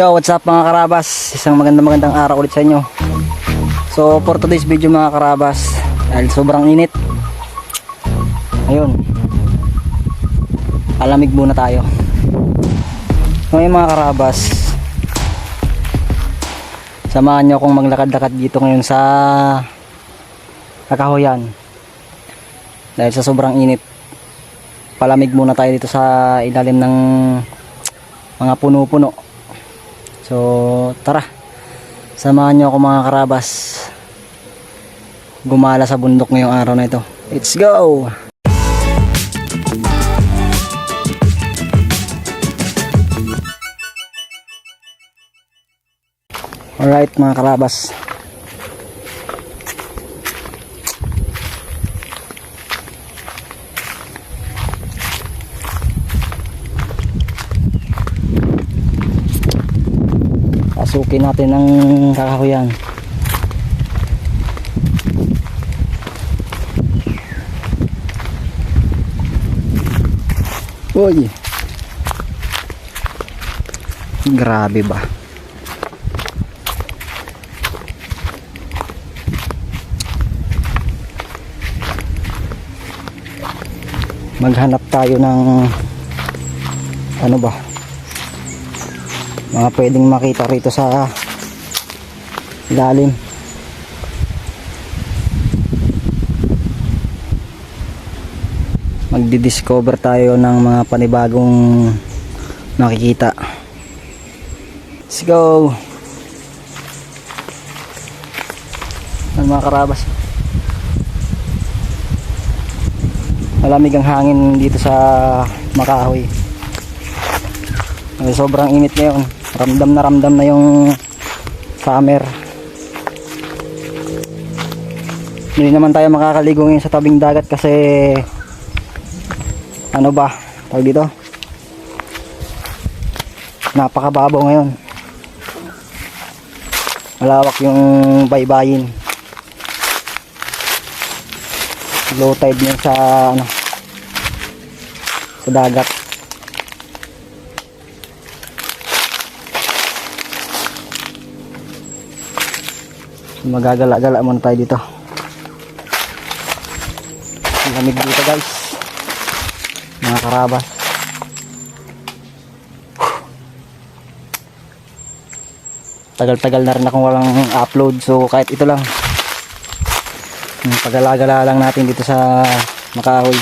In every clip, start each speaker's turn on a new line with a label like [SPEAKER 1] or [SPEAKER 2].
[SPEAKER 1] Yo, what's up mga karabas? Isang magandang araw ulit sa inyo. So for today's video mga karabas, dahil sobrang init, ayun, alamig muna tayo. Ngayon mga karabas, samahan nyo akong maglakad-lakad dito ngayon sa Kakahuyan. Dahil sa sobrang init, palamig muna tayo dito sa ilalim ng mga puno-puno. So tara, samahan nyo ako mga karabas gumala sa bundok ngayong araw na ito. Let's go! Alright mga karabas, pasukin natin ang Kakahuyan. Uy, grabe ba? Maghanap tayo ng ano ba, mga pwedeng makita rito sa ilalim. Magdi-discover tayo ng mga panibagong makikita. Let's go! Ang mga karabas, malamig ang hangin dito sa Makahoy. Sobrang init ngayon, ramdam na yung summer. Hindi naman tayo makakaligo ngayon sa tabing dagat kasi ano ba tawag dito, napakababaw ngayon, malawak yung baybayin, low tide niya sa ano, sa dagat. Magagala-gala muna tayo dito. Lamig dito guys, mga karabas. Tagal-tagal na rin akong walang upload, so kahit ito lang, pagala-gala lang natin dito sa Makahoy.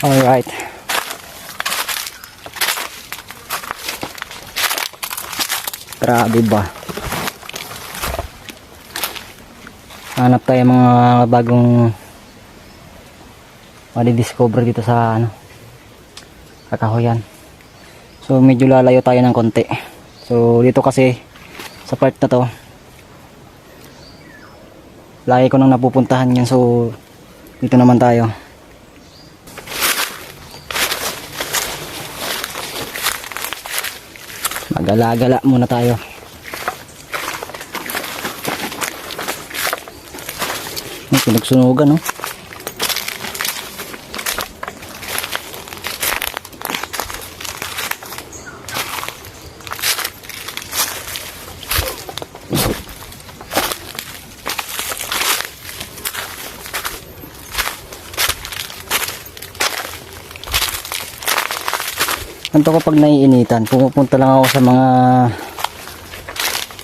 [SPEAKER 1] Alright, grabe ba? Hanap tayo mga bagong madi-discover dito sa ano, Kakahuyan. So medyo lalayo tayo ng konti. So dito kasi sa part na to, lagi ko nang napupuntahan yan, so dito naman tayo. Magala-gala muna tayo. Pinagsunugan, no? Anto ko pag naiinitan, pumupunta lang ako sa mga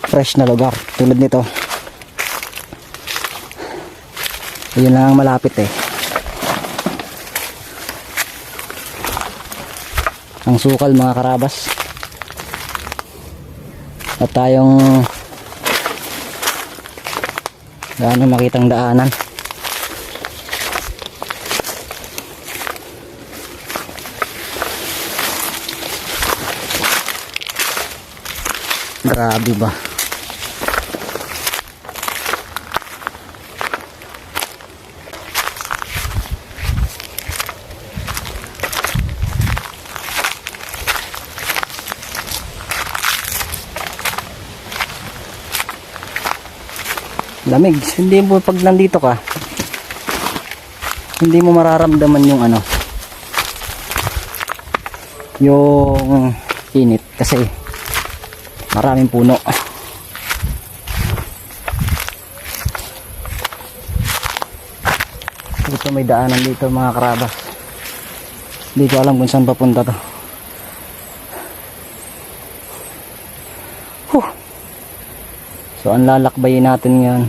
[SPEAKER 1] fresh na lugar tulad nito. Ayun lang ang malapit eh. Ang sukal mga karabas. At tayong gaano makitang daanan. Grabe ba? Lamig. Hindi mo pag nandito ka, hindi mo mararamdaman yung ano, yung init kasi maraming puno. Dito may daanan dito mga karabas. Hindi ko alam kung saan papunta to. So ang lalakbayin natin ngayon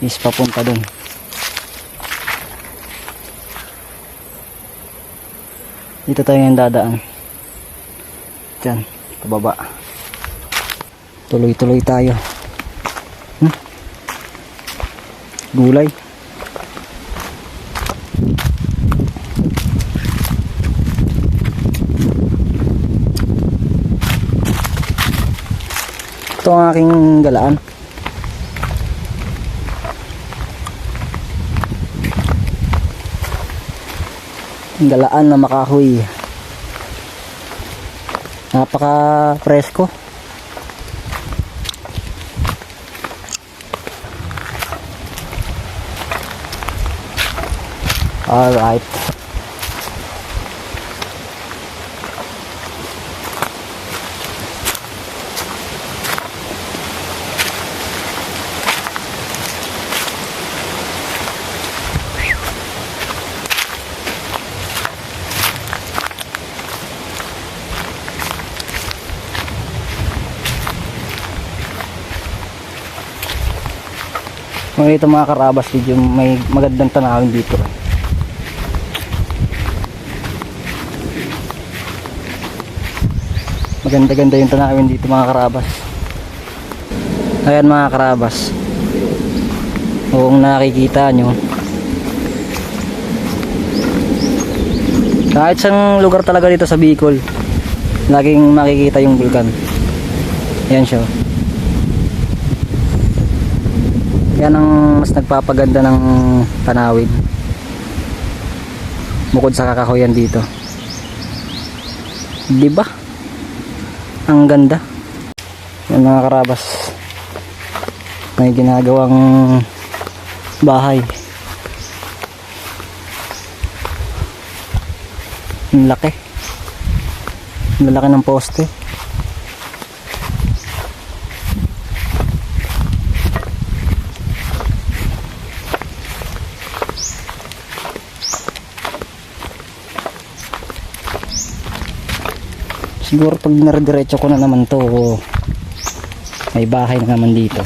[SPEAKER 1] is papunta dun. Dito tayo ngayon dadaan. Diyan, pababa. Tuloy-tuloy tayo. Gulay. Ito ang aking galaan. Galaan na makahoy. Napaka presko. Alright. Mga ito mga karabas, medyo may magandang tanawin dito. Maganda-ganda yung tanawin dito mga karabas. Ayan mga karabas. Kung nakikita nyo, kahit sang lugar talaga dito sa Bicol, laging makikita yung bulkan. Ayan siya. Yan ang mas nagpapaganda ng tanawin bukod sa kakahuyan dito, di ba? Ang ganda. Yan mga karabas, may ginagawang bahay. Ang laki, ang lalaki ng poste. Siguro pag narediretso ko na naman to, may bahay na naman dito.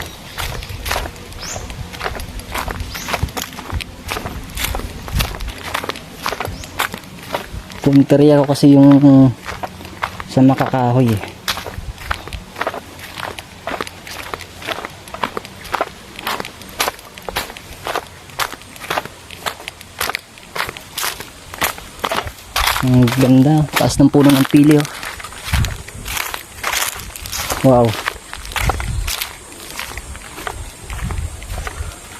[SPEAKER 1] Punteriya ko kasi yung sa makakahoy eh. Ang ganda, taas ng puno ng pili oh. Wow.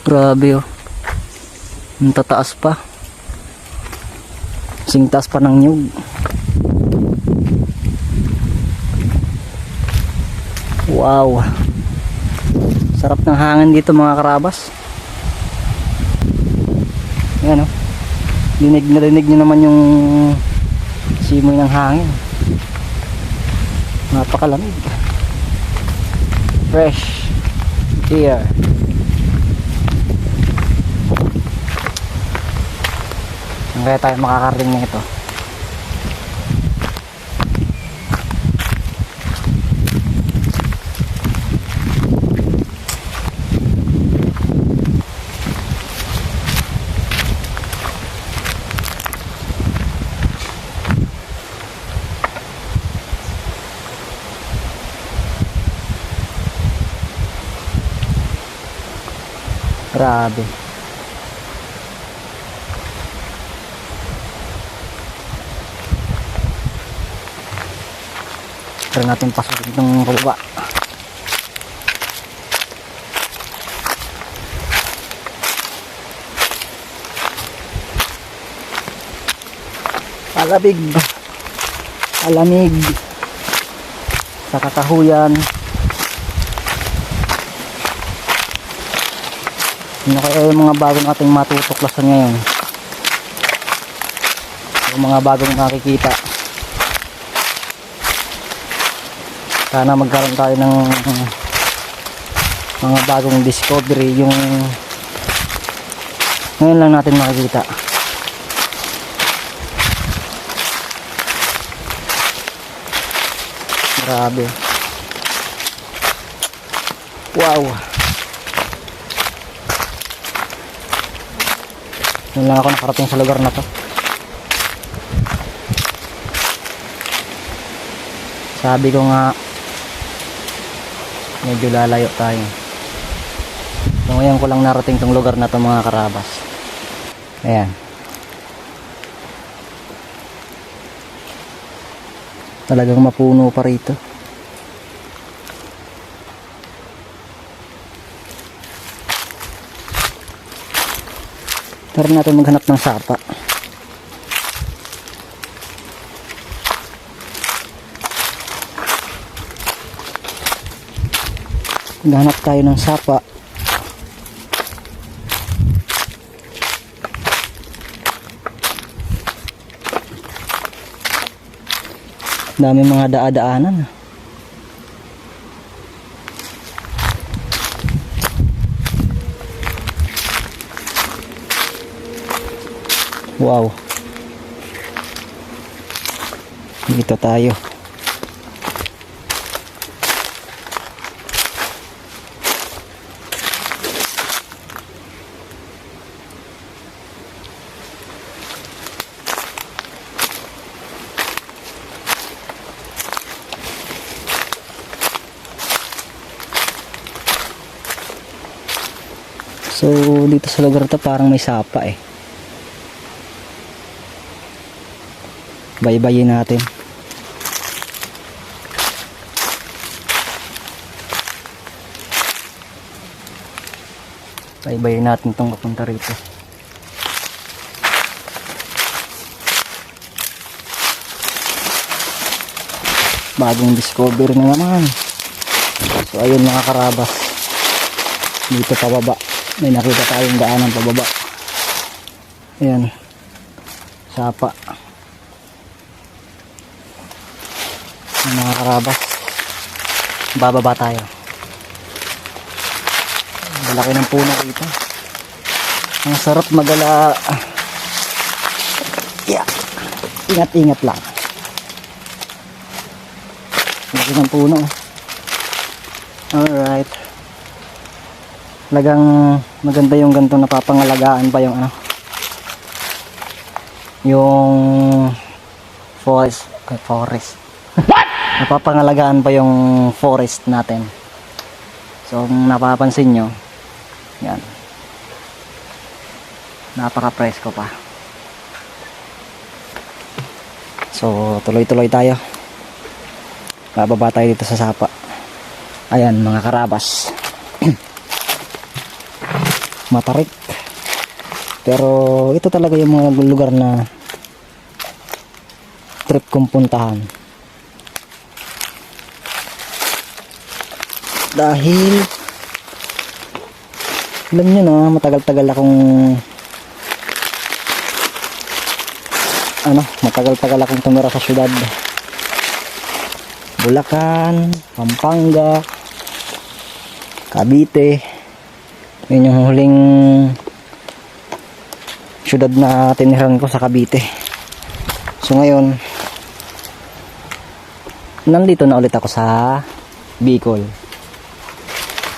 [SPEAKER 1] Grabe oh. Ang tataas pa. Sing taas pa ng nyug. Wow. Sarap ng hangin dito mga karabas. Yan oh. Dinig na dinig nyo naman yung simoy ng hangin. Napakalamig. Fresh air. Kaya tayo makakarating na ito. Grabe. Try natin pasok itong pababa. Alamig. Alamig. Sa kakahuyan. Ano kaya yung mga bagong ating matutuklasan ngayon? Yung mga bagong makikita Sana magkaroon tayo ng mga bagong discovery, yung ngayon lang natin makikita. Grabe. Wow. Ngayon lang ako nakarating sa lugar na to. Sabi ko nga, medyo lalayo tayo. So ngayon ko lang narating tong lugar na to, mga karabas. Ayan. Talagang mapuno pa rito. Tara natin maghanap ng sapa. Maghanap tayo ng sapa. Dami mga daa-daanan. Wow. Dito tayo. So dito sa lugar to parang may sapa eh. Baybayin natin. Baybayin natin tong papunta rito. Bagong discovery na naman. So ayun mga karabas, dito pababa may nakita tayong daanan pababa. Ayan, sapa. Mga karabas, bababa tayo. Malaki ng puno dito. Ang sarap magala. Yeah. Ingat-ingat lang. Malaki ng puno. Alright. Talagang maganda yung ganito, napapangalagaan pa yung ano, yung forest. What? Napapangalagaan pa yung forest natin. So kung napapansin nyo, yan, napaka-presko pa. So tuloy-tuloy tayo. Bababa tayo dito sa sapa. Ayan mga karabas. Matarik. Pero ito talaga yung mga lugar na trip kong puntahan. Dahil alam nyo na, matagal-tagal akong tumira sa syudad. Bulacan, Pampanga, Cavite. Yun yung huling syudad na tiniran ko, sa Cavite. So ngayon, nandito na ulit ako sa Bicol.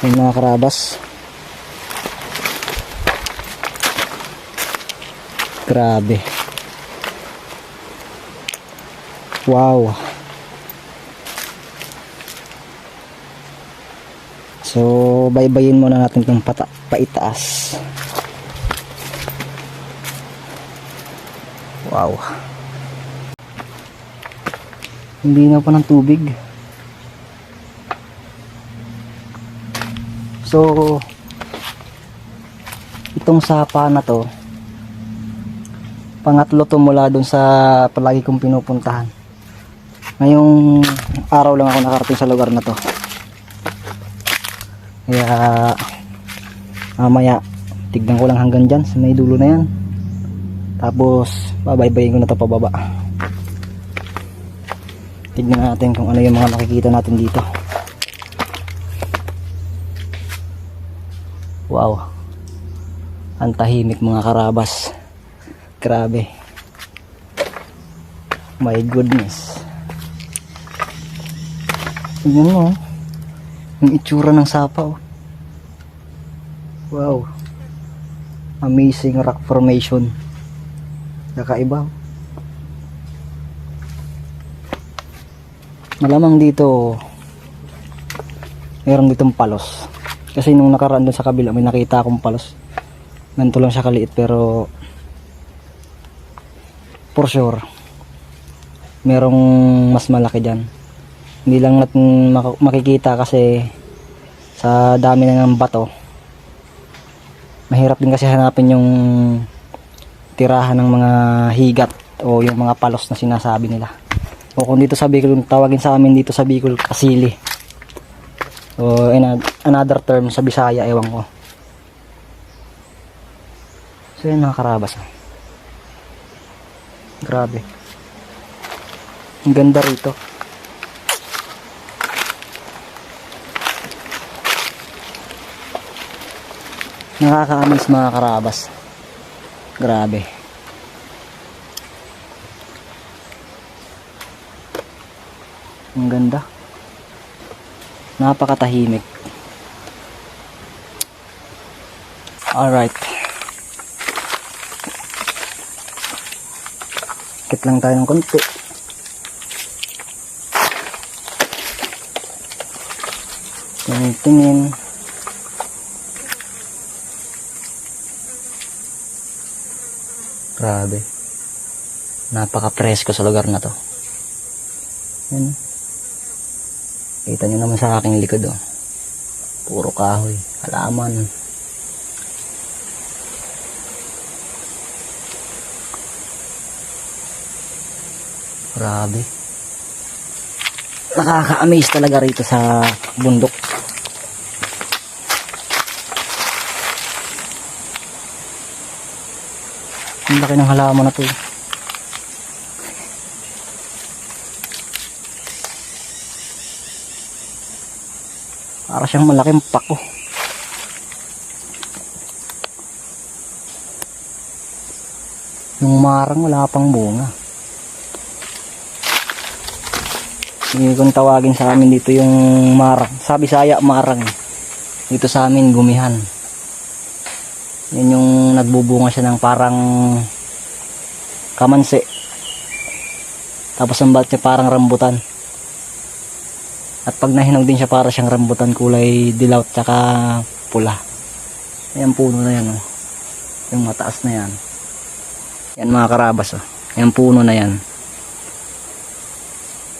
[SPEAKER 1] Yung mga karabas, grabe. Wow. So baybayin muna natin itong paitaas. Wow. Hindi na pa ng tubig. So itong sapa na to, pangatlo to mula dun sa palagi kong pinupuntahan. Ngayong araw lang ako nakarating sa lugar na to. Kaya mamaya tignan ko lang hanggang dyan sa may dulo na yan, tapos babaybayin ko na to pababa. Tignan natin kung ano yung mga makikita natin dito. Wow, ang tahimik mga karabas. Grabe, my goodness. Tignan mo yung itsura ng sapa. Wow, amazing rock formation. Kakaiba. Malamang dito meron ditong palos, kasi nung nakaraan dun sa kabila may nakita akong palos. Ganito lang siya kaliit, pero for sure merong mas malaki dyan. Hindi lang natin makikita kasi sa dami na ng bato. Mahirap din kasi hanapin yung tirahan ng mga higat o yung mga palos na sinasabi nila. O kung dito sa Bicol, tawagin sa amin dito sa Bicol, kasili. O another term sa Bisaya, ewan ko. So yan mga karabas. Grabe. Ang ganda rito. Nakaka-amaze mga karabas. Grabe. Ang ganda. Napakatahimik. Alright. Kit lang tayo ng konti. Tingin. Grabe. Napaka-presko sa lugar na to. Yan. Kita nyo naman sa aking likod, oh. Puro kahoy, halaman. Grabe. Nakaka-amaze talaga rito sa bundok. Ang laki ng halaman na to. Para siyang malaking pako. Yung marang wala pang bunga. Hindi kong tawagin sa amin dito yung marang. Sa Bisaya, marang. Dito sa amin, gumihan. Yan yung nagbubunga siya ng parang kamansi. Tapos ang balat niya parang rambutan. At pag nahinog din siya, para siyang rambutan, kulay dilaw tsaka pula. Ayan puno na yan, oh. Yung mataas na yan. Yan mga karabas, oh. Ayan puno na yan.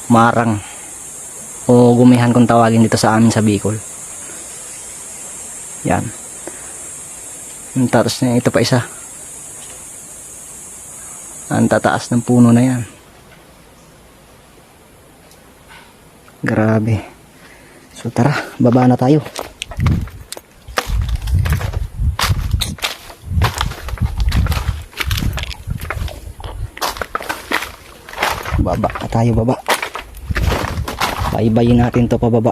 [SPEAKER 1] Marang. O gumihan kung tawagin dito sa amin sa Bicol. Yan. Tapos na ito pa isa. Ang tataas ng puno na yan. Grabe. So tara, baba na tayo. Baba na tayo, baba. Baybayin natin to pababa.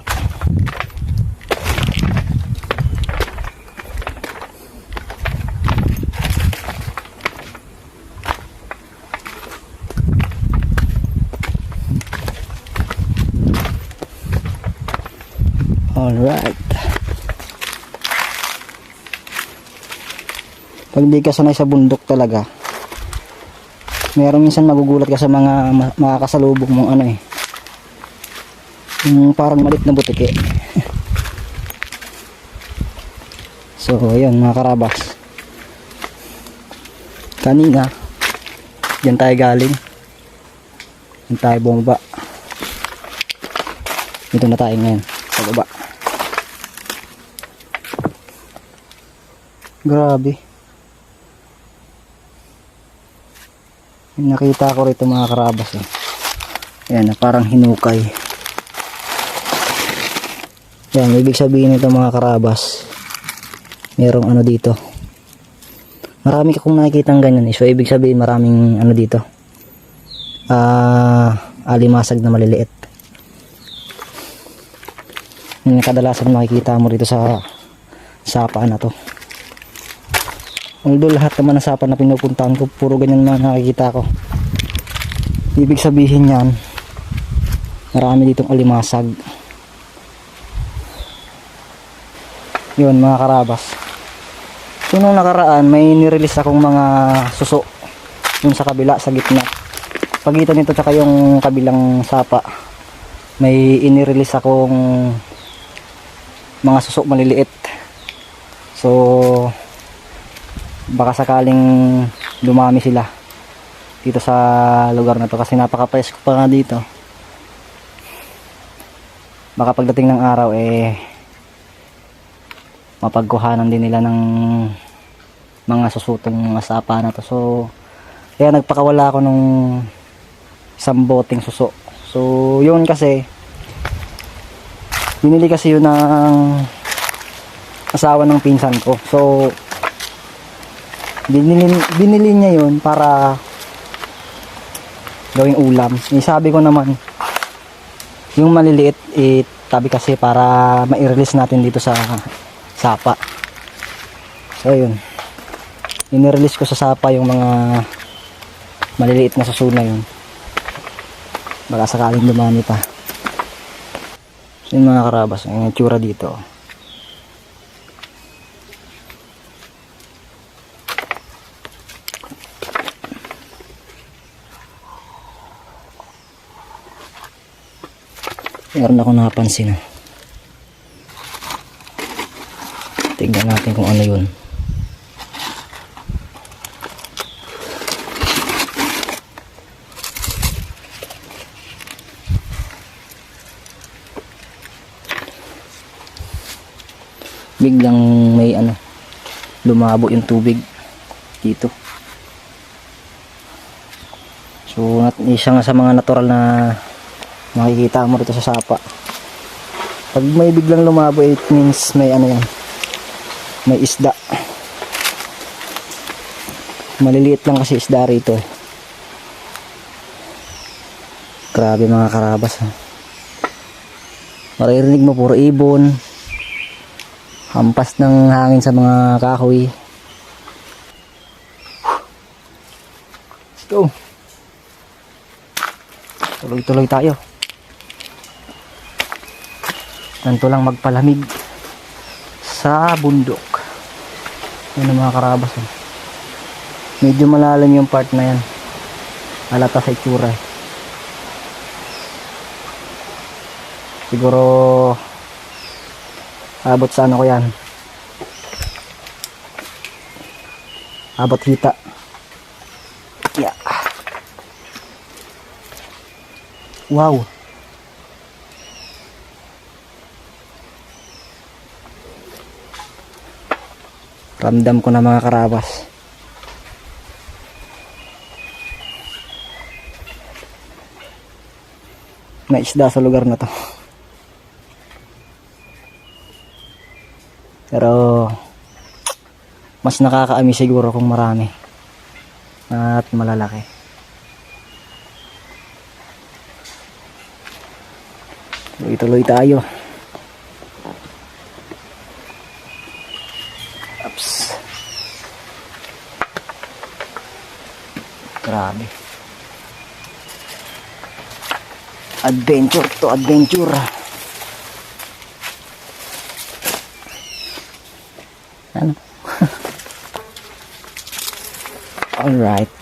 [SPEAKER 1] Alright. Pag di ka sanay sa bundok talaga, meron minsan magugulat ka sa mga makakasalubong mong ano, yung parang malit na butike. So ayun mga karabas, kanina dyan tayo galing, dyan tayo bumaba, dito na tayo ngayon sa baba. Grabe. Nakita ko rito mga karabas, Ayan, parang hinukay. Yan, ibig sabihin nito mga karabas, merong ano dito. Marami akong nakikita ng ganyan, So ibig sabihin maraming ano dito, alimasag na maliliit. Yung kadalasan makikita mo dito sa sapa na to. Although lahat naman ng sapa na pinupuntahan ko, puro ganyan na nakikita ko. Ibig sabihin yan, marami ditong alimasag. Yun mga karabas. So nung nakaraan, may nirelease akong mga suso yung sa kabila, sa gitna. Pagitan nito tsaka yung kabilang sapa, may inirelease akong mga suso maliliit. So baka sakaling dumami sila dito sa lugar na to, kasi napaka-presko pa nga dito. Baka pagdating ng araw mapagkuhanan din nila ng mga susutong mga sapa na to. So kaya nagpakawala ako nung isang boteng suso. So yun, kasi binili kasi yun ng asawa ng pinsan ko. So binili niya yun para gawing ulam. Sabi ko naman, yung maliliit tabi kasi para ma-release natin dito sa sapa. So yun, in-release ko sa sapa yung mga maliliit na susuna yun, baka sakaling dumami pa. So yun mga karabas, yung itsura dito. Meron ako napansin. Tingnan natin kung ano yun. Biglang may lumabo yung tubig dito. So isa nga sa mga natural na makikita mo rito sa sapa. Pag may biglang lumabo, it means may yan, may isda. Maliliit lang kasi isda rito. Grabe mga karabas. Maririnig mo puro ibon, hampas ng hangin sa mga kahoy. Let's go. Tuloy-tuloy tayo. Ganito lang magpalamig sa bundok. Yan ang mga karabas. Medyo malalim yung part na yan. Halata sa itsura. Siguro abot sa ko yan. Abot hita. Yeah. Wow. Ramdam ko na mga karabas. May isda sa lugar na to. Pero mas nakakaami siguro kung marami at malalaki. Tuloy-tuloy tayo. Ups. Grabe. Adventure to adventure. Ano? Alright.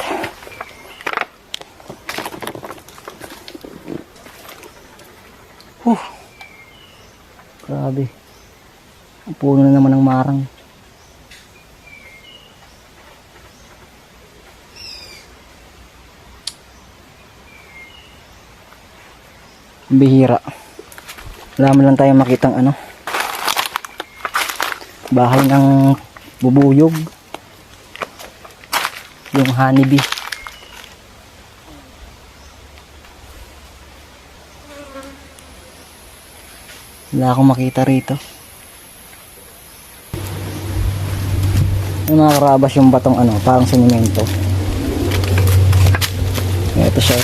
[SPEAKER 1] Grabe. Ang puno na naman ng marang. Bihira. Wala man lang tayo makitang bahay ng bubuyog, yung honeybee. Wala akong makita rito. Yung mga karabas, yung batong parang sinimento. Ito siya.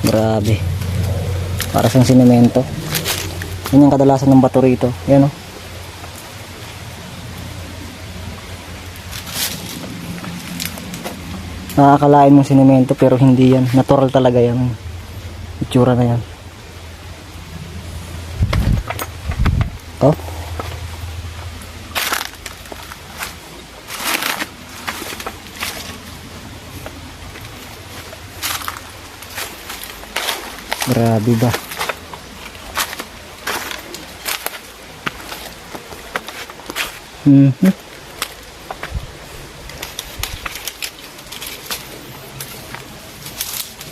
[SPEAKER 1] Grabe. Para siyang sinemento. Yan yung kadalasan ng bato rito. Yan o. Nakakalain mong sinemento pero hindi yan. Natural talaga yan. Itsura na yan. Oh. Grabe ba?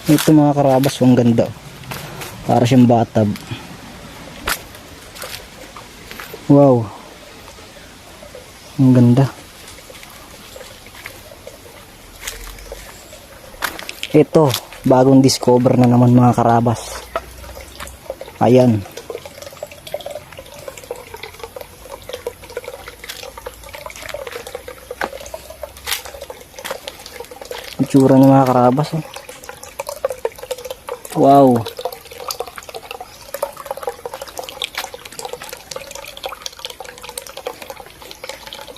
[SPEAKER 1] Ito mga karabas, ang ganda. Para siyang batab. Wow. Ang ganda. Ito, bagong discover na naman mga karabas. Ayan. Itsura ng mga karabas. Oh. Wow.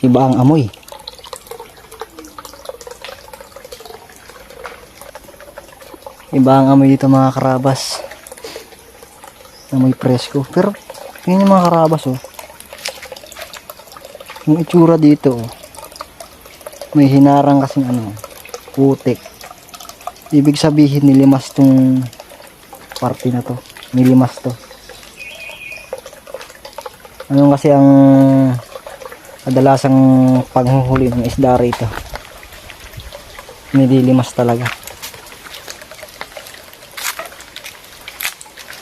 [SPEAKER 1] Iba ang amoy. Iba ang amoy dito mga karabas. Amoy presko. Pero yun yung mga karabas oh. Yung itsura dito oh. May hinarang kasing ano, putik. Ibig sabihin nilimas tong parte na to. Nilimas to. Ano kasi ang kadalasang panghuhuli ng isda rito. Nililimas talaga.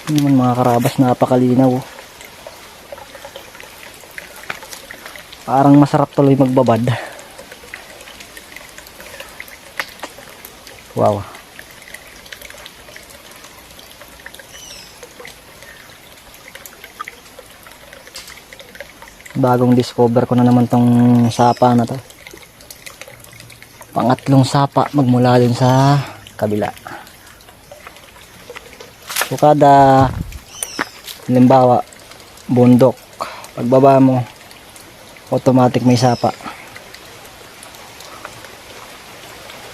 [SPEAKER 1] Yun mga karabas, napakalinaw. Parang masarap tuloy magbabad. Wow. Bagong discover ko na naman tong sapa na to. Pangatlong sapa magmula dun sa kabila. So kada halimbawa bundok, pagbaba mo automatic may sapa.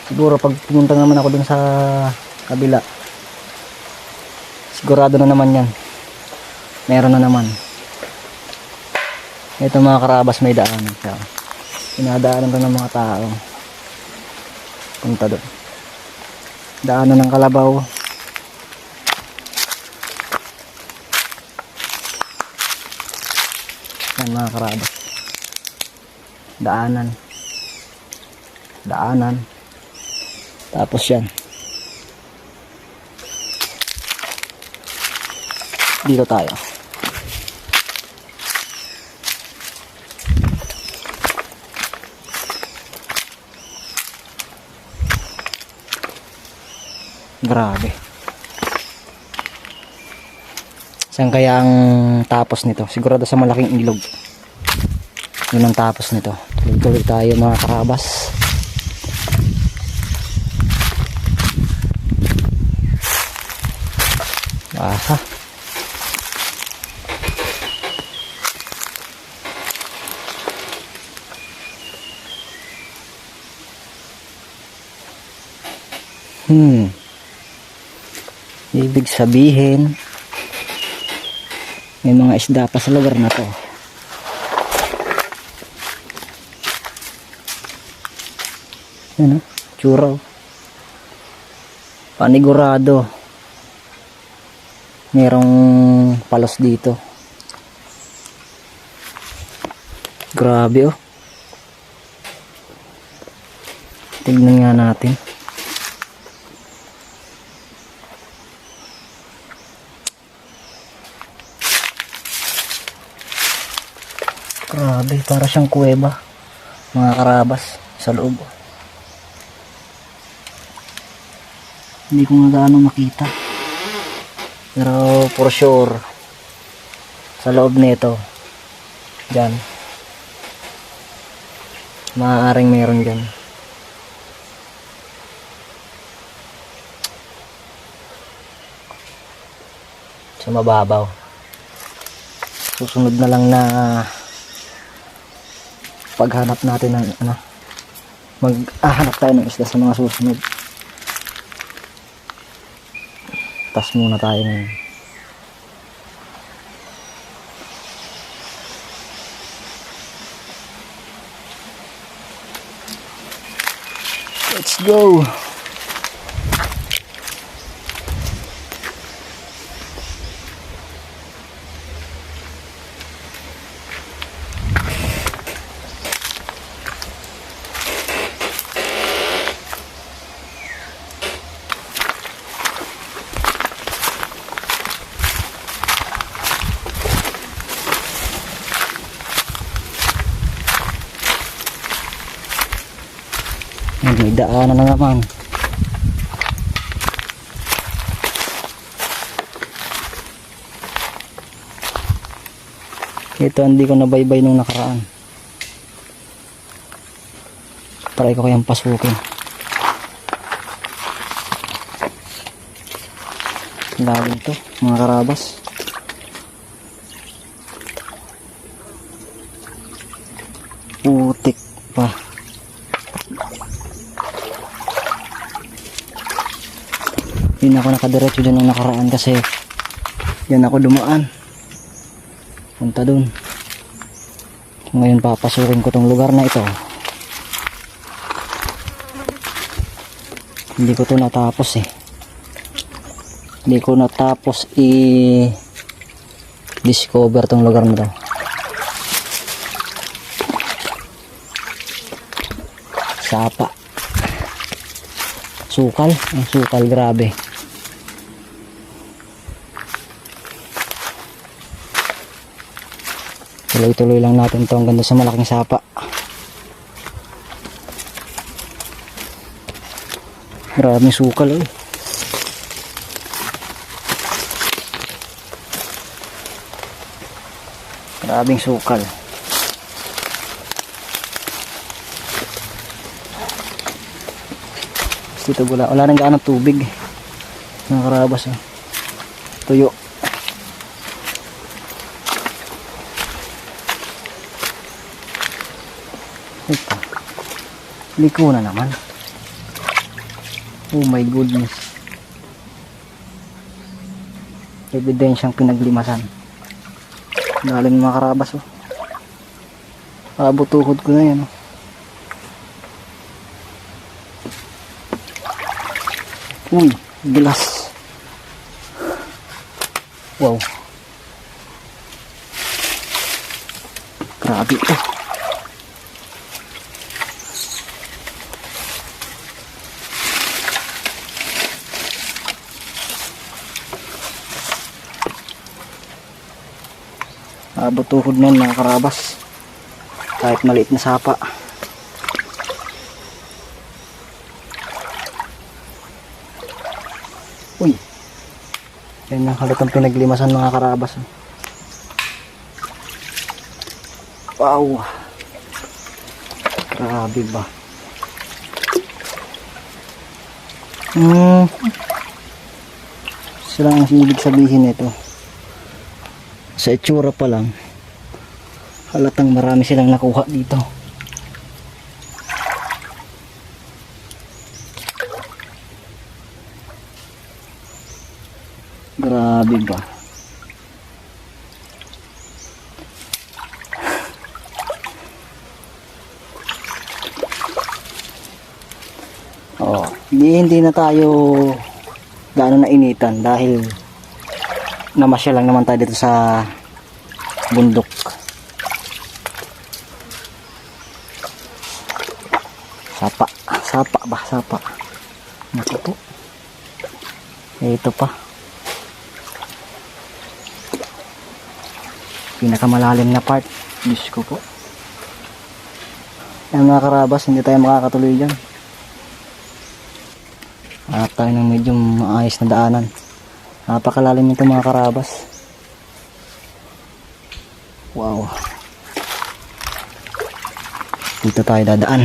[SPEAKER 1] Siguro pag pumunta naman ako dun sa kabila, sigurado na naman yan, meron na naman. Ito mga karabas, may daanan siya. Pinadaanan to ng mga tao punta doon. Daanan ng kalabaw. Yan mga karabas, daanan, daanan, tapos yan dito tayo. Grabe. Saan kaya ang tapos nito? Sigurado sa malaking ilog. Yun ang tapos nito. Tuloy-tuloy tayo mga karabas. Aha. Ibig sabihin may mga isda pa sa lugar na to. Ano? Tsura. Panigurado merong palos dito. Grabe oh. Tignan nga natin. Grabe, para siyang kuweba mga karabas sa loob. Hindi ko nga gaano makita, pero for sure sa loob nito dyan maaaring meron dyan. sa mababaw. Susunod na lang na paghanap natin ng ano, maghahanap tayo ng isda sa mga susunod. Tas muna tayo ngayon. Let's go. May daanan na naman. Ito hindi ko nabaybay nung nakaraan. Try ko kayang pasukin. Lalim to mga karabas. Putik pa. Hindi ako nakadiretso dyan nung nakaraan kasi yan ako dumaan punta dun. Ngayon papasukin ko tong lugar na ito. Hindi ko to natapos eh. Hindi ko natapos i-discover tong lugar na to. Sapa. Sukal. Ang sukal, grabe. Tuloy-tuloy lang natin to hanggang sa malaking sapa. Maraming sukal eh. Maraming sukal. Dito wala nang gaano tubig. Mga karabas eh. Tuyo. Ito. Liko na naman. Oh my goodness. Ebidensyang pinaglimasan. Galing mga karabas oh. Abot tuhod ko na yan oh. Uy, gilas. Wow. Grabe ito. Abot tuhod na mga karabas. Kahit maliit na sapa. Uy. Yan ang halatang pinaglimasan mga karabas. Wow. Grabe ba. Sila ang ibig sabihin nito. Sa itsura pa lang halatang marami silang nakuha dito. Grabe ba. Oh, hindi na tayo gaano na initan dahil namasya lang naman tayo dito sa bundok. Sapa ba? Sapa. Naku po. Ito pa. Pinakamalalim na part. Diyos ko po. Yan mga karabas, hindi tayo makakatuloy dyan. Hanap tayo ng medyo maayos na daanan. Napakalalim nito mga karabas. Wow. Dito tayo dadaan.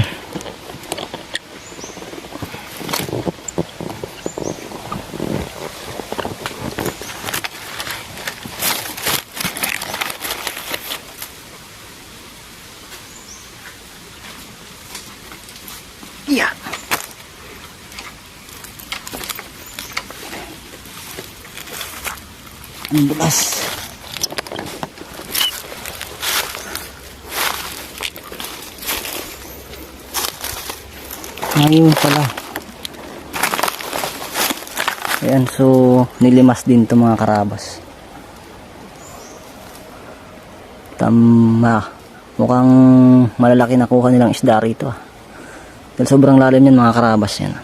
[SPEAKER 1] Ang bulas. Ayun pala. Ayan, so nilimas din to mga karabas. Tama. Mukhang malalaki na kuha nilang isda rito ah. Dahil sobrang lalim yan mga karabas yan.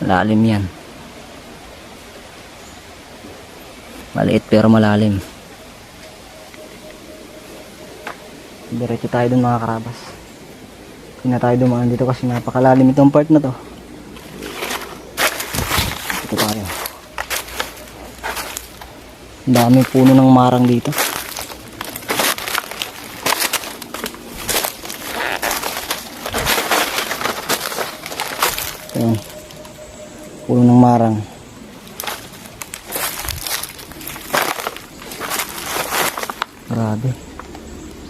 [SPEAKER 1] Malalim yan. Maliit pero malalim. Diretso tayo dun mga karabas. Hindi na tayo dumaan dito kasi napakalalim itong part na to. Ito tayo. Ang daming puno ng marang dito. Ayan. Puno ng marang. Grabe.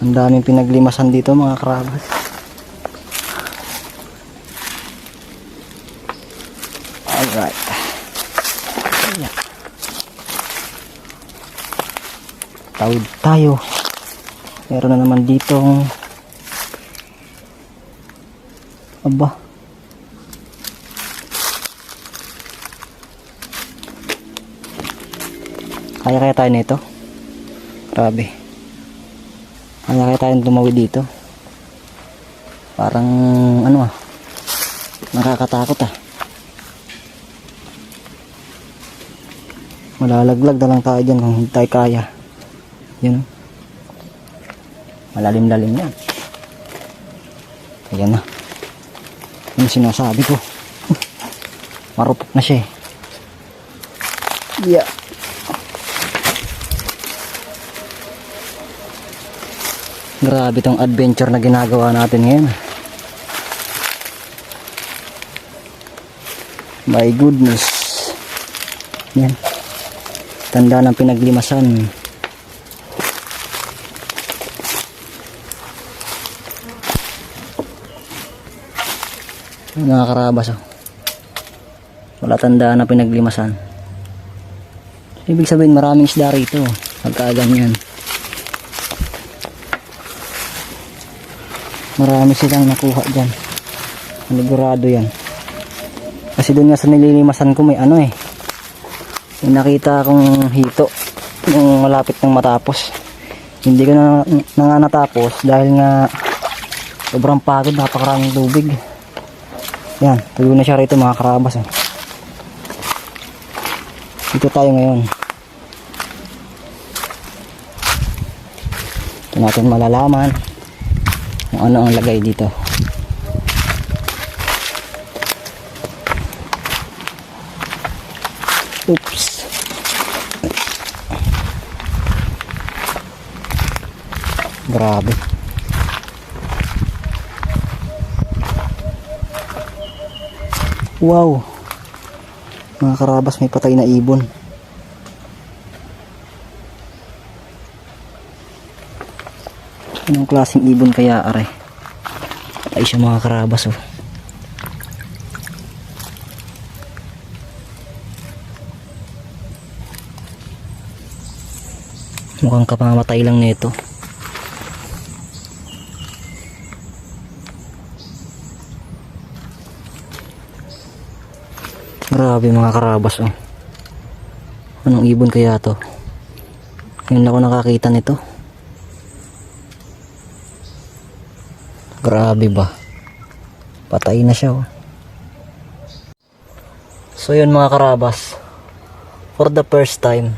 [SPEAKER 1] Ang daming pinaglimasan dito mga karabas. Alright. Ayan. Tawid tayo. Meron na naman ditong aba. Kaya tayo nito. Grabe. Kaya tayong tumawid dito. Parang ano ah. Nakakatakot ah. Malalaglag na lang tayo dyan kung hindi tayo kaya. Yun. Malalim-lalim yan. Ayan na. Yung sinasabi ko. Marupok na siya eh. Yeah. Grabe tong adventure na ginagawa natin ngayon. My goodness. Yan. Tanda ng pinaglimasan. Mga karabas oh. Wala tanda ng pinaglimasan. Ibig sabihin maraming isda rito. Pagkaganyan. Marami silang nakuha dyan. Panigurado yan. Kasi doon nga sa nililimasan ko may ano eh. May nakita akong hito. Yung malapit ng matapos. Hindi ko na nga natapos dahil nga sobrang pagod. Napakaraming tubig. Yan. Tuloy na siya rito mga karabas. Eh. Dito tayo ngayon. Ito natin malalaman kung ano ang lagay dito. Oops. Grabe. Wow. Mga karabas, may patay na ibon. Anong klaseng ibon kaya are? Patay siya mga karabas oh. Mukhang kamamatay lang nito. Grabe mga karabas oh. Anong ibon kaya to? Ngayon ako nakakita nito. Grabe ba? Patay na siya oh. So yun mga karabas, for the first time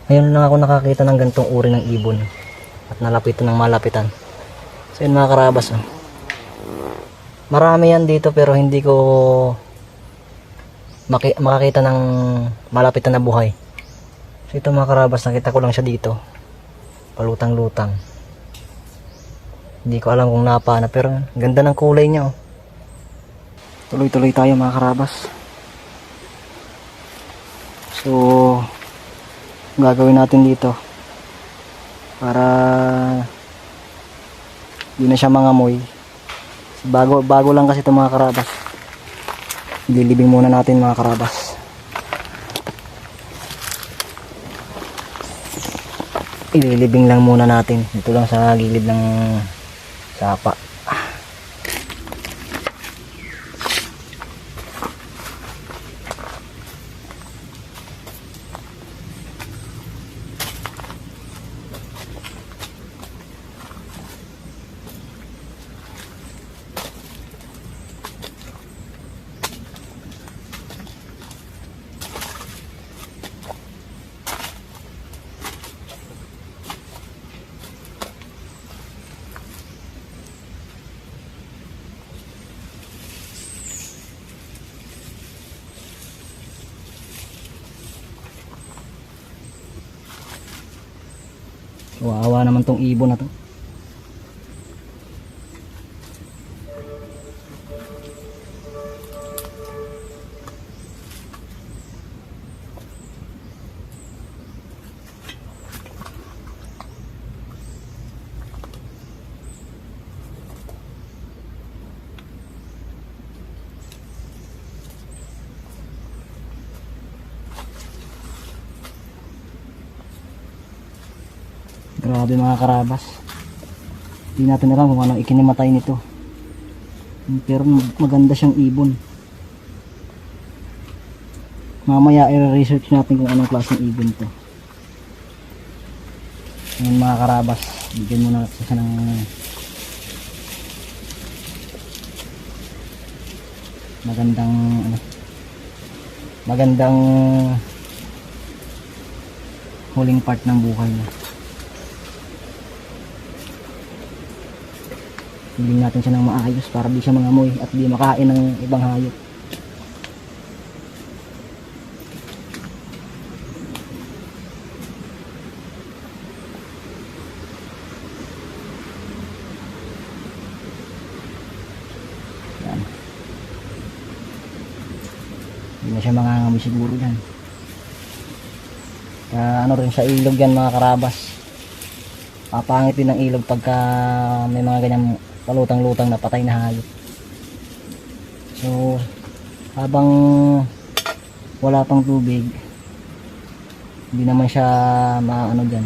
[SPEAKER 1] ngayon lang ako nakakita ng ganitong uri ng ibon at nalapitan ng malapitan. So yun mga karabas oh. Marami yan dito pero hindi ko makakita ng malapitan na buhay. So ito mga karabas, nakita ko lang siya dito palutang-lutang. Hindi ko alam kung napana pero ganda ng kulay niya oh. Tuloy-tuloy tayo mga karabas. So gagawin natin dito para hindi na siya mangamoy. Bago lang kasi ito mga karabas. Ililibing muna natin mga karabas. ililibing lang muna natin dito lang sa gilid ng sapa. Wawa naman tong ibon na to. Grabe mga karabas. Hindi natin alam kung anong ikinimatay nito. Pero maganda siyang ibon. Mamaya i-research natin kung anong klaseng ibon to. Ngayon mga karabas, bigyan muna natin siya ng magandang huling part ng buhay niya. Hiling natin siya ng maayos para di siya mangamoy at di makain ng ibang hayop. Yan. Hindi na siya mangangamoy siguro yan. Ano rin sa ilog yan mga karabas. Papangit din ng ilog pagka may mga ganyang palutang-lutang na patay na hayop. So habang wala pang tubig, hindi naman siya maano dyan,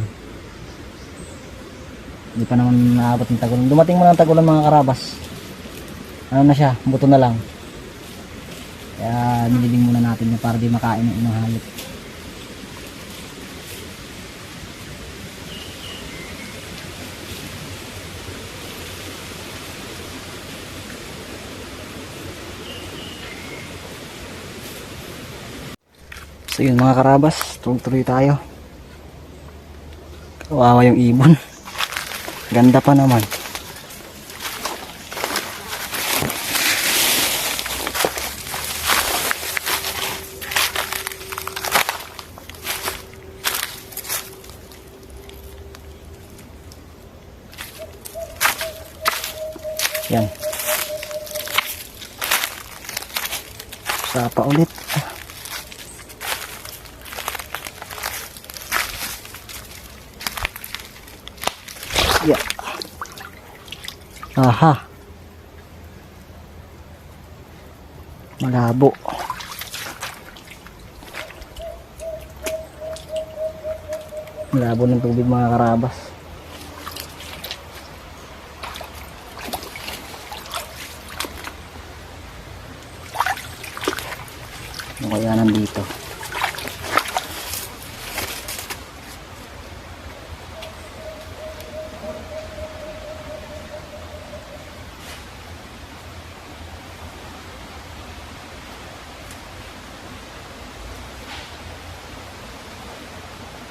[SPEAKER 1] hindi pa naman naabot ng tagulan. Dumating mo ng tagulan mga karabas, ano na siya, buto na lang. Kaya nilibing muna natin niya para di makain ng inang hayop. So yun mga karabas, tuloy tayo. Kawawa yung ibon. Ganda pa naman. Yan. Sapa ulit. Ya. Aha. Malabo. Malabo ng tubig mga karabas. Ano kaya nandito?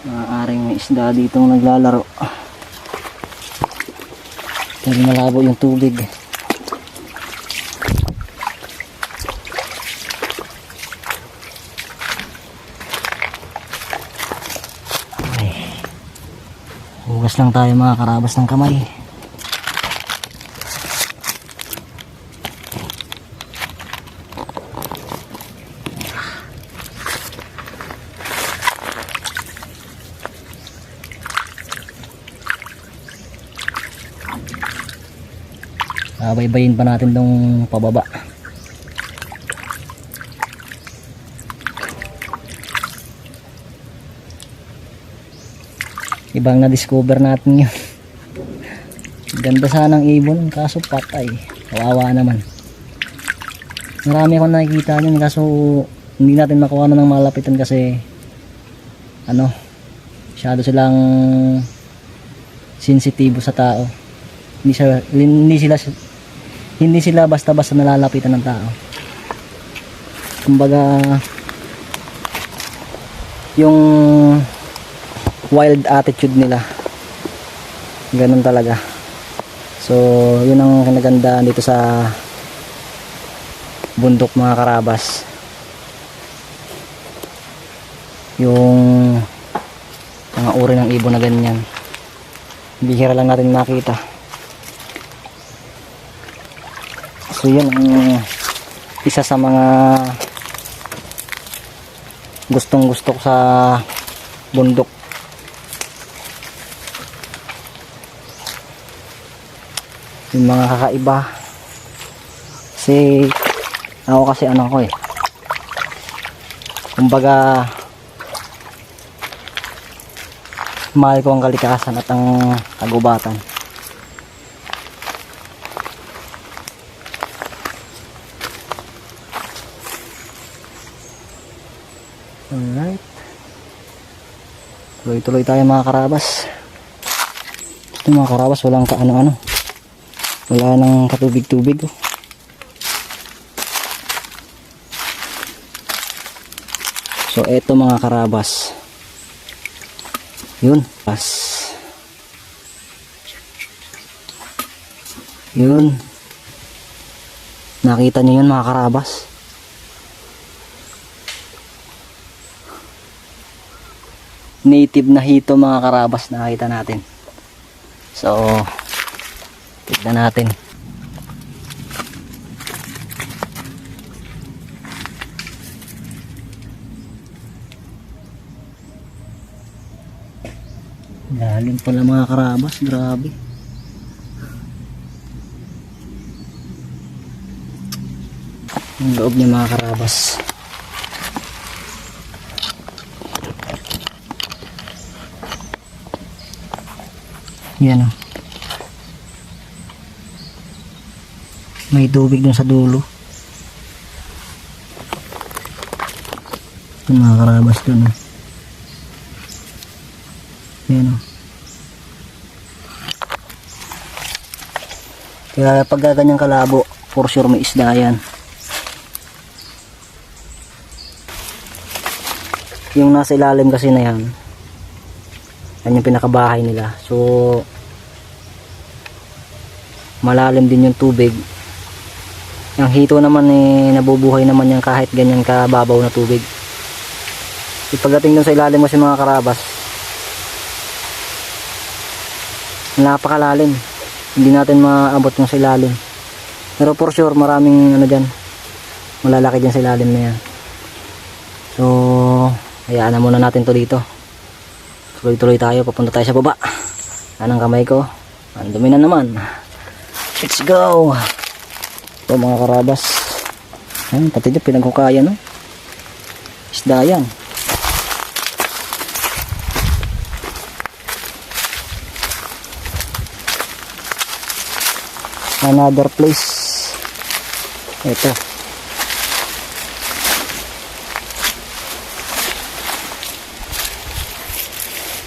[SPEAKER 1] Maaaring may isda ditong naglalaro. Dahil malabo yung tubig. Ay. Hugas lang tayo mga karabas ng kamay. Baybayin pa natin tong pababa. Ibang na-discover natin yun. Ganda sanang ibon, kaso patay. Kawawa naman. Marami akong nakikita yun, kaso hindi natin makuha na ng malapitan kasi ano, masyado silang sensitibo sa tao. Hindi sila basta-basta nalalapitan ng tao. Kumbaga yung wild attitude nila, ganun talaga. So yun ang kinagandaan dito sa bundok mga karabas, yung mga uri ng ibon na ganyan bihira lang natin makita. So yun ang isa sa mga gustong gusto ko sa bundok. Yung mga kakaiba kasi ako kasi ano ko kumbaga mahal ko ang kalikasan at ang kagubatan. Alright, tuloy-tuloy tayo mga karabas. Ito mga karabas, walang kaano-ano, wala nang katubig-tubig. So eto mga karabas, yun yun, nakita nyo yun mga karabas. Native na hito mga karabas nakita natin. So tignan natin. Lalim pala mga karabas, grabe. Ang loob niya mga karabas. Yan o. May tubig dun sa dulo. Yung mga karabas dun o. Yan o. Kaya pag ganyang kalabo, for sure may isda yan. Yung nasa ilalim kasi na yan, yan yung pinakabahay nila. So malalim din yung tubig. Yung hito naman nabubuhay naman yan kahit ganyan kababaw na tubig. Pagdating dun sa ilalim kasi mga karabas, napakalalim, hindi natin maabot yung sa ilalim. Pero for sure maraming ano dyan, malalaki dyan sa ilalim na yan. So hayaan na muna natin to dito. Tuloy-tuloy tayo, papunta tayo sa baba. Anong kamay ko, ang dumi na naman. Let's go. So mga karabas, ayun, pati dyan pinaghukayan no? Isda yan. Another place. Ito.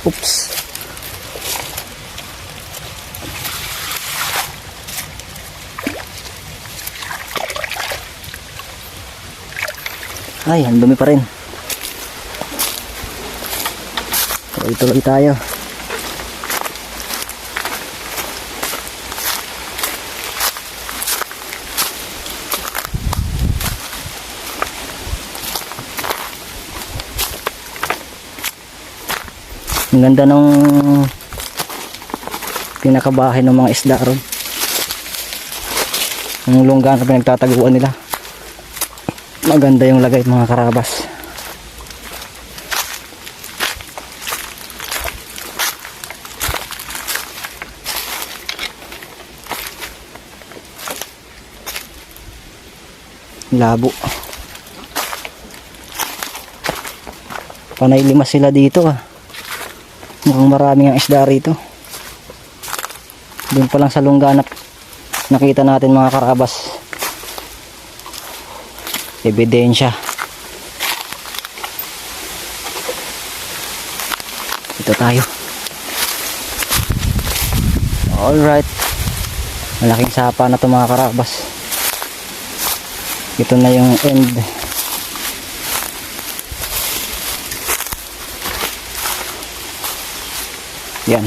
[SPEAKER 1] Oops. Ay, ang dumi pa rin. Tuloy-tuloy tayo. Ang ganda ng pinakabahay ng mga isda ron. Ang lungga na pinagtataguan nila. Maganda yung lagay mga karabas. Labo. Panay lima sila dito ah. Mukhang maraming ang isda rito. Doon pa lang sa lungganap nakita natin mga karabas. Ebidensya. Ito tayo. Alright. Malaking sapa na ito mga karabas. Ito na yung end. Yan.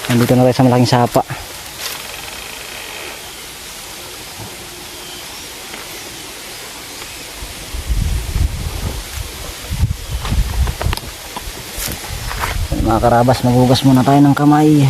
[SPEAKER 1] Nandito na tayo sa malaking sapa. Mga karabas, maghugas muna tayo ng kamay.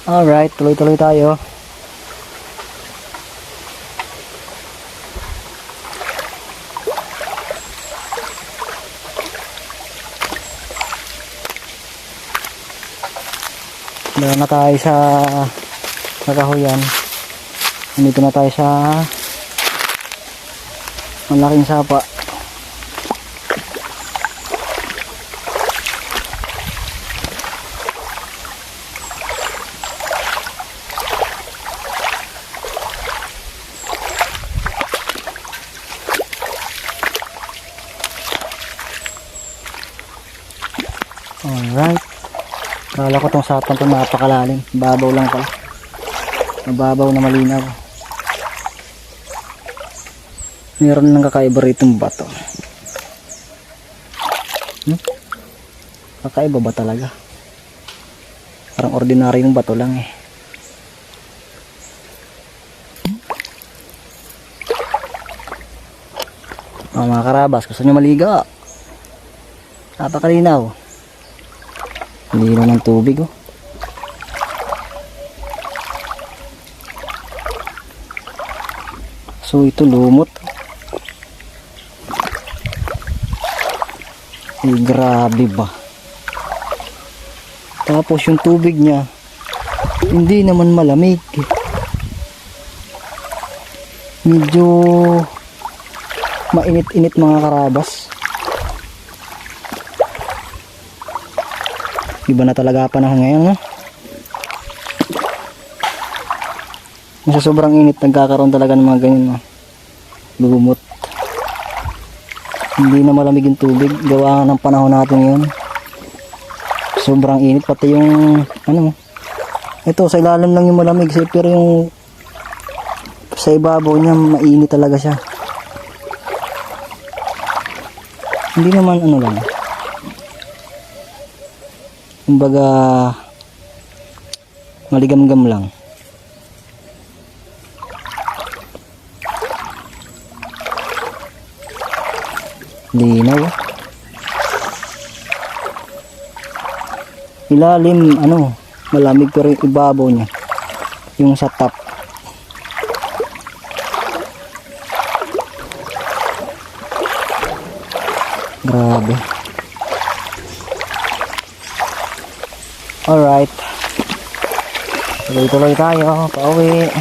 [SPEAKER 1] Alright, tuloy-tuloy tayo. Dala na tayo sa kahuyan. Nandito na tayo sa malaking sapa. Alright. Kala ko tong sapan to napakalalim. Babaw lang pala. Mababaw na malinaw. Meron lang kakaiba rito yung bato. Kakaiba ba talaga? Parang ordinaryong bato lang eh. Mga karabas, gusto nyo maligo? Napakalinaw. Linaw ng tubig oh. So ito lumot. Ay, grabe ba. Tapos yung tubig niya hindi naman malamig. Medyo mainit-init mga karabas. Iba na talaga panahon ngayon, no? Sa sobrang init, nagkakaroon talaga ng mga ganyan, no? Lumot. Hindi na malamig yung tubig. Gawa ng panahon natin ngayon. Sobrang init. Pati yung, ano, ito, sa ilalim lang yung malamig. Pero yung sa ibabaw niya, mainit talaga siya. Hindi naman, ano lang. Kumbaga maligam-gam lang. Linaw. Ilalim ano, malamig pero yung ibabaw niya, yung sa top. Grabe. Alright. Tuloy-tuloy tayo. Pauwi.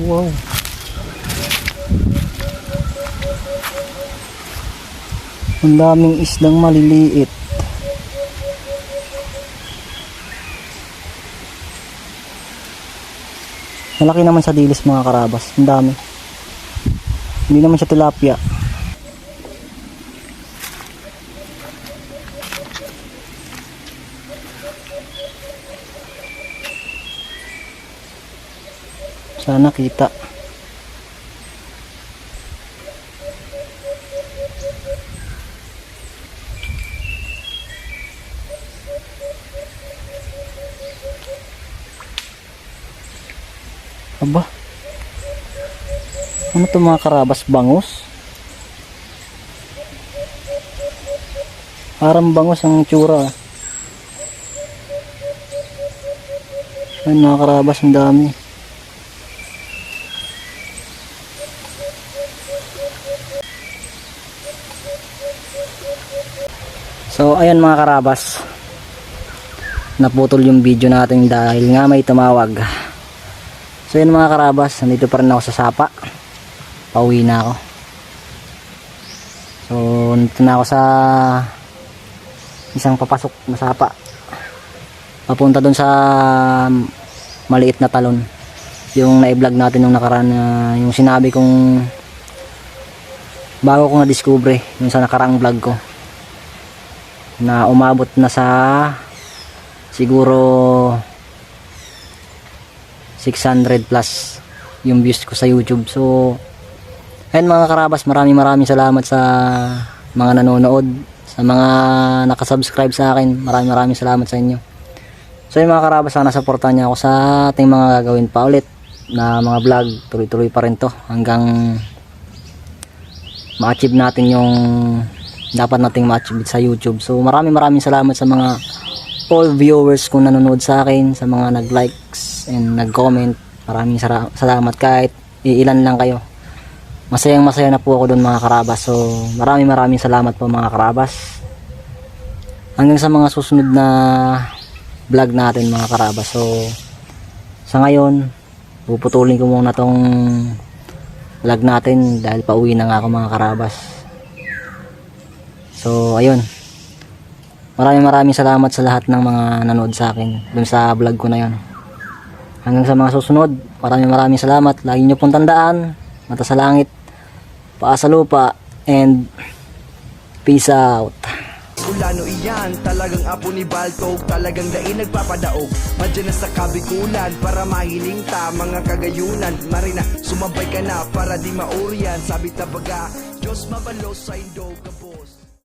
[SPEAKER 1] Wow. Ang daming isdang maliliit. Malaki naman sa dilis mga karabas. Ang dami. Hindi naman siya tilapia. Sana kita. Aba. Ano to mga karabas, bangus? Parang bangus ang itsura. Ayun mga karabas, ang dami. So ayan mga karabas, naputol yung video natin dahil nga may tumawag. So ayan mga karabas, nandito pa rin ako sa sapa. Pauwi na ako. So nandito na ako sa isang papasok na sapa, papunta dun sa maliit na talon, yung na-vlog natin nung nakaraan, yung sinabi kong bago ko na-discover yung sa nakaraang vlog ko, na umabot na sa siguro 600 plus yung views ko sa YouTube. So ayun mga karabas, maraming salamat sa mga nanonood, sa mga nakasubscribe sa akin. Maraming salamat sa inyo. So yun mga karabas, sana supportan niyo ako sa ating mga gagawin pa ulit na mga vlog. Tuloy-tuloy pa rin to hanggang ma-achieve natin yung dapat nating ma-achieve sa YouTube. So maraming salamat sa mga all viewers kung nanonood sa akin, sa mga nag-likes and nag-comment. Maraming salamat kahit ilan lang kayo. Masaya na po ako doon mga karabas. So maraming salamat po mga karabas. Hanggang sa mga susunod na vlog natin mga karabas. So sa ngayon, puputulin ko muna tong vlog natin dahil pauwi na nga ako mga karabas. So ayun, maraming salamat sa lahat ng mga nanood sa akin dun sa vlog ko na yun. Hanggang sa mga susunod, maraming salamat. Lagi nyo pong tandaan, mata sa langit, paa sa lupa, and peace out.
[SPEAKER 2] Ulano iyan, talagang apo ni Baltog, talagang daing nagpapadaog. Madyan na sa kabikulan, para mahiling ta, mga kagayunan. Marina, sumabay ka na, para di maurian. Sabit na baga, Diyos mabalos sa indog.